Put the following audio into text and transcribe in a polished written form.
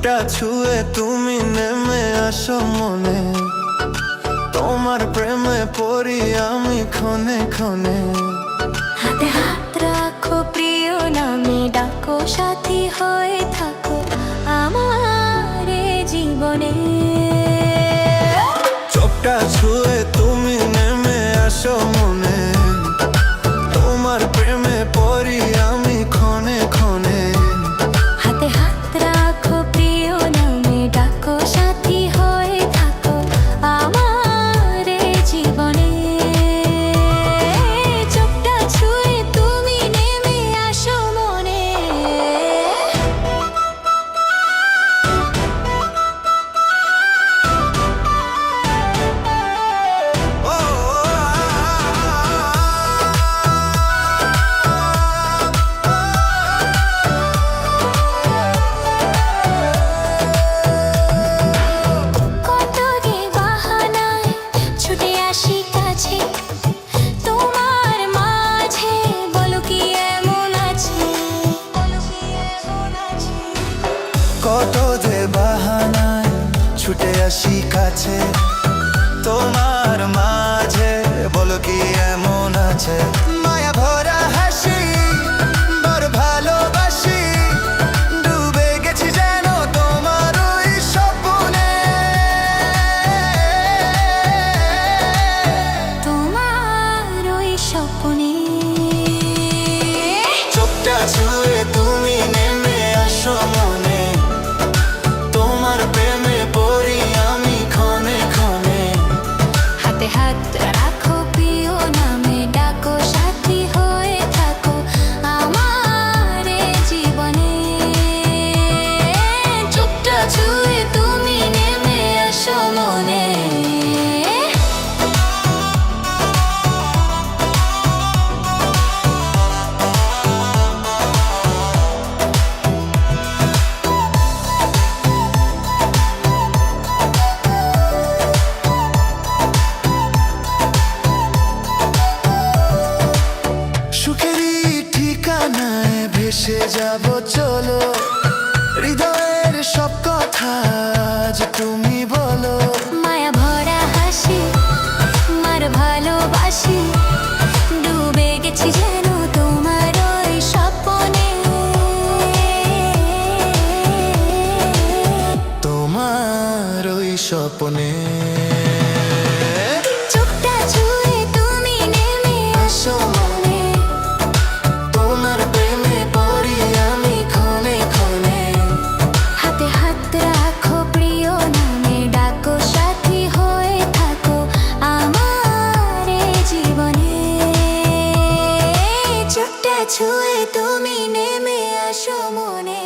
চোখটা ছুঁয়ে তুমি নেমে আসো মনে, তোমার প্রেমে পড়ি আমি ক্ষণে ক্ষণে। হাতে হাত রাখো প্রিয় নামে ডাকো, সাথী হয়ে থাকো আমার এ জীবনে। চোখটা ছুঁয়ে তুমি নেমে আসো মনে, তোমার প্রেমে পড়ি আমি ক্ষণে ক্ষণে। হাতে হাত রাখো প্রিয় নামে ডাকো, সাথী হয়ে থাকো আমার এ জীবনে। চোখটা ছুঁয়ে তুমি নেমে আসো মনে। কত গে বাহানায় ছুটে আসি কাছে তোমার মাঝে, বলো কি এমন আছে, বলো কি এমন আছে। কত যে বাহানায় ছুটে আসি কাছে তোমার মাঝে, বলো কি এমন আছে। মায়া ভরা হাসি বড় ভালোবাসি, ডুবে গেছি যেন তোমার ওই স্বপ্নে। তোমার ওই স্বপ্নে। চোখটা ছুঁয়ে তুমি নেমে আসো মনে, তোমার প্রেমে পড়ি আমি ক্ষণে ক্ষণে। হাতে হাত রাখো প্রিয় নামে ডাকো, সাথী হয়ে থাকো আমার এ জীবনে। চোখটা ছুঁয়ে তুমি নেমে আসো মনে। সুখেরই ঠিকানায় ভেসে যাব চলো, হৃদয়ের সব কথা আজ তুমি বলো। মায়া ভরা হাসি মার ভালোবাসি, ডুবে গেছি যেন তোমার ওই স্বপ্নে। তোমার ওই স্বপ্নে। চোখটা ছুঁয়ে তুমি নেমে আসো মনে, তোমার প্রেমে পড়ি আমি ক্ষণে ক্ষণে। হাতে হাত রাখো প্রিয় নামে ডাকো, সাথী হয়ে থাকো আমার এ জীবনে। চোখটা ছুঁয়ে তুমি নেমে আসো মনে।